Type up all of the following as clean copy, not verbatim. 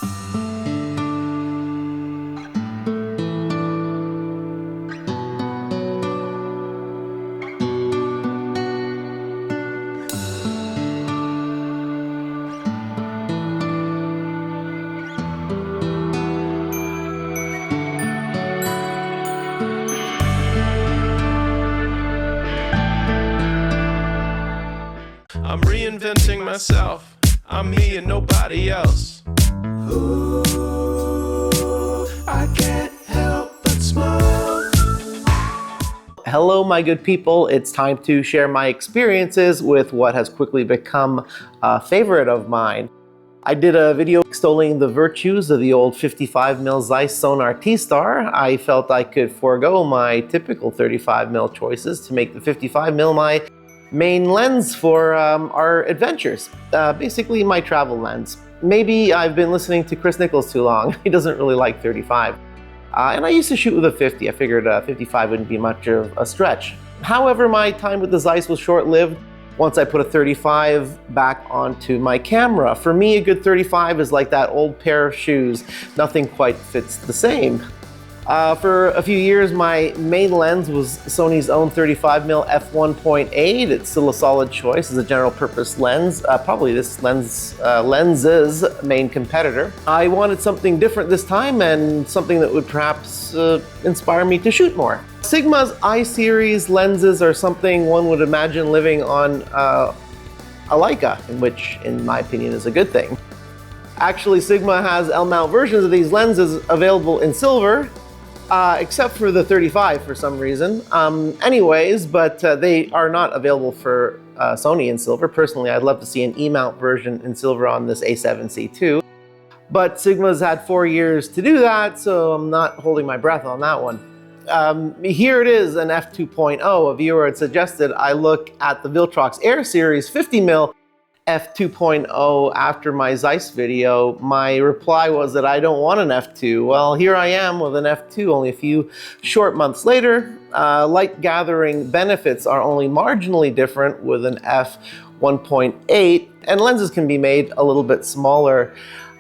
I'm reinventing myself. I'm me and nobody else. Ooh, I can't help but smile. Hello, my good people. It's time to share my experiences with what has quickly become a favorite of mine. I did a video extolling the virtues of the old 55mm Zeiss Sonar T-Star. I felt I could forego my typical 35mm choices to make the 55mm my main lens for our adventures, basically my travel lens. Maybe I've been listening to Chris Nichols too long. He doesn't really like 35. And I used to shoot with a 50. I figured 55 wouldn't be much of a stretch. However, my time with the Zeiss was short-lived once I put a 35 back onto my camera. For me, a good 35 is like that old pair of shoes. Nothing quite fits the same. For a few years, my main lens was Sony's own 35mm f1.8. It's still a solid choice as a general purpose lens, probably this lens's main competitor. I wanted something different this time and something that would perhaps inspire me to shoot more. Sigma's I-series lenses are something one would imagine living on a Leica, which in my opinion is a good thing. Actually, Sigma has L-mount versions of these lenses available in silver, except for the 35 for some reason. Anyways, but they are not available for Sony in silver. Personally, I'd love to see an E-mount version in silver on this A7C II. But Sigma's had 4 years to do that, so I'm not holding my breath on that one. Here it is, an F2.0. A viewer had suggested I look at the Viltrox Air Series 50mm F2.0 after my Zeiss video. My reply was that I don't want an F2. Well, here I am with an F2 only a few short months later. Light gathering benefits are only marginally different with an F1.8, and lenses can be made a little bit smaller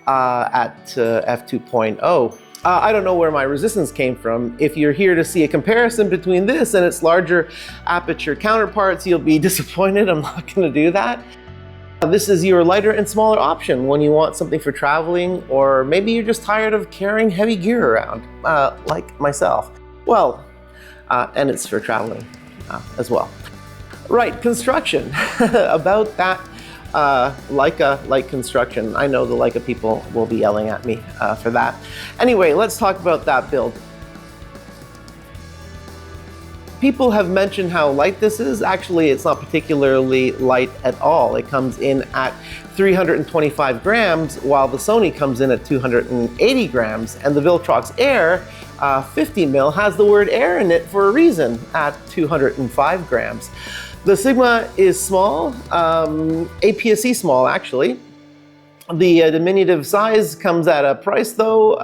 at F2.0. I don't know where my resistance came from. If you're here to see a comparison between this and its larger aperture counterparts, you'll be disappointed. I'm not going to do that. This is your lighter and smaller option when you want something for traveling, or maybe you're just tired of carrying heavy gear around, like myself. Well, and it's for traveling as well. Right, construction. About that Leica light construction. I know the Leica people will be yelling at me for that. Anyway, let's talk about that build. People have mentioned how light this is. Actually, it's not particularly light at all. It comes in at 325 grams, while the Sony comes in at 280 grams, and the Viltrox Air 50mm has the word air in it for a reason at 205 grams. The Sigma is small, APS-C small actually. The diminutive size comes at a price though,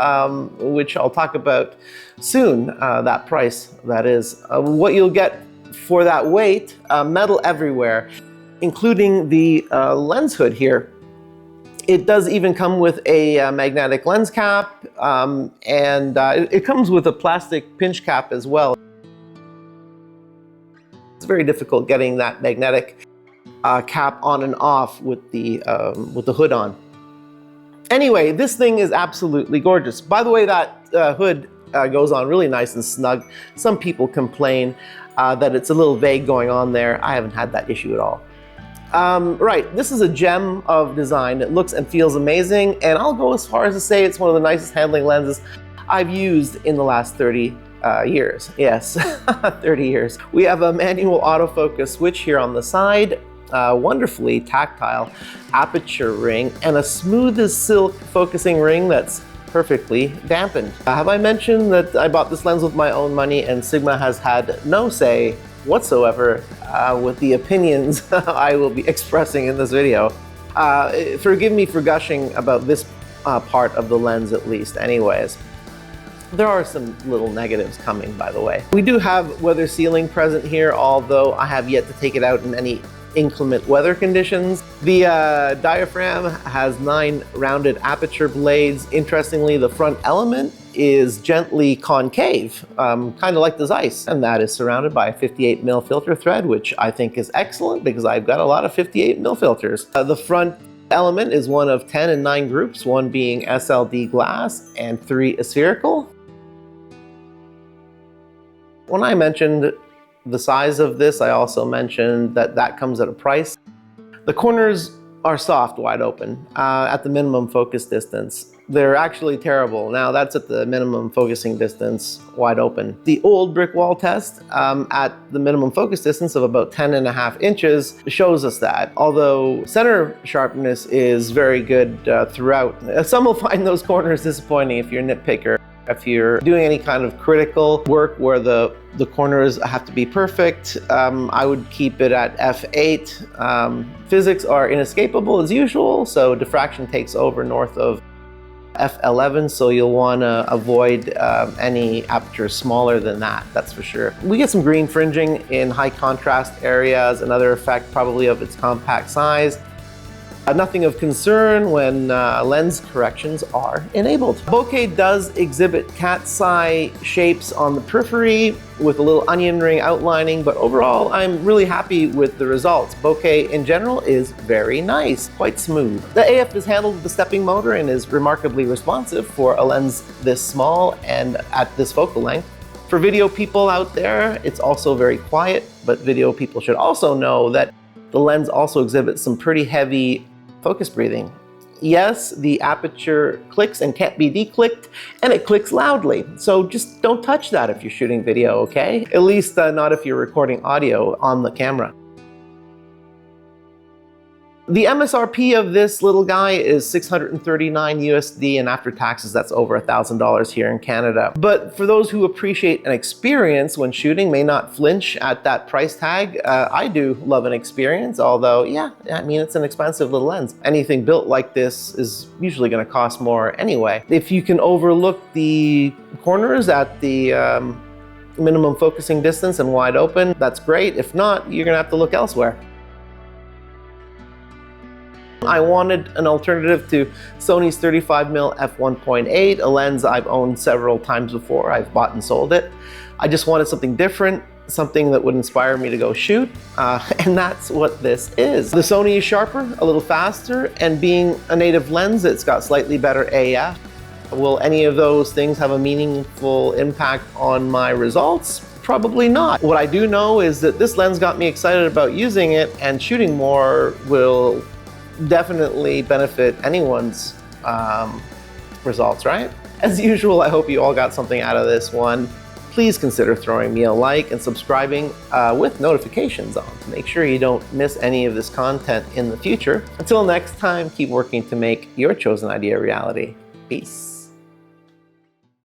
which I'll talk about soon, that price that is. What you'll get for that weight, metal everywhere, including the lens hood here. It does even come with a magnetic lens cap, and it comes with a plastic pinch cap as well. It's very difficult getting that magnetic cap on and off with the hood on. Anyway, this thing is absolutely gorgeous. By the way, that hood goes on really nice and snug. Some people complain that it's a little vague going on there. I haven't had that issue at all. Right, this is a gem of design. It looks and feels amazing, and I'll go as far as to say it's one of the nicest handling lenses I've used in the last 30 years. Yes, 30 years. We have a manual autofocus switch here on the side, wonderfully tactile aperture ring, and a smooth as silk focusing ring that's perfectly dampened. Have I mentioned that I bought this lens with my own money, and Sigma has had no say whatsoever with the opinions I will be expressing in this video. Forgive me for gushing about this part of the lens at least anyways. There are some little negatives coming, by the way. We do have weather sealing present here, although I have yet to take it out in any inclement weather conditions. The diaphragm has 9 rounded aperture blades. Interestingly, the front element is gently concave, kind of like the Zeiss, and that is surrounded by a 58mm filter thread, which I think is excellent because I've got a lot of 58mm filters. The front element is one of 10 and 9 groups, 1 being SLD glass and 3 spherical. When I mentioned the size of this, I also mentioned that that comes at a price. The corners are soft, wide open, at the minimum focus distance. They're actually terrible. Now that's at the minimum focusing distance, wide open. The old brick wall test at the minimum focus distance of about 10.5 inches shows us that, although center sharpness is very good throughout. Some will find those corners disappointing if you're a nitpicker. If you're doing any kind of critical work where the corners have to be perfect, I would keep it at f8. Physics are inescapable as usual, so diffraction takes over north of f11, so you'll want to avoid any aperture smaller than that, that's for sure. We get some green fringing in high contrast areas, another effect probably of its compact size. Nothing of concern when lens corrections are enabled. Bokeh does exhibit cat's eye shapes on the periphery with a little onion ring outlining, but overall I'm really happy with the results. Bokeh in general is very nice, quite smooth. The AF is handled with the stepping motor and is remarkably responsive for a lens this small and at this focal length. For video people out there, it's also very quiet, but video people should also know that the lens also exhibits some pretty heavy focus breathing. Yes, the aperture clicks and can't be declicked, and it clicks loudly. So just don't touch that if you're shooting video, okay? At least not if you're recording audio on the camera. The MSRP of this little guy is $639 USD, and after taxes, that's over $1,000 here in Canada. But for those who appreciate an experience when shooting, may not flinch at that price tag. I do love an experience, although, yeah, I mean, it's an expensive little lens. Anything built like this is usually gonna cost more anyway. If you can overlook the corners at the minimum focusing distance and wide open, that's great. If not, you're gonna have to look elsewhere. I wanted an alternative to Sony's 35mm f1.8, a lens I've owned several times before. I've bought and sold it. I just wanted something different, something that would inspire me to go shoot, and that's what this is. The Sony is sharper, a little faster, and being a native lens, it's got slightly better AF. Will any of those things have a meaningful impact on my results? Probably not. What I do know is that this lens got me excited about using it, and shooting more will definitely benefit anyone's results, right? As usual, I hope you all got something out of this one. Please consider throwing me a like and subscribing with notifications on to make sure you don't miss any of this content in the future. Until next time, keep working to make your chosen idea a reality. Peace.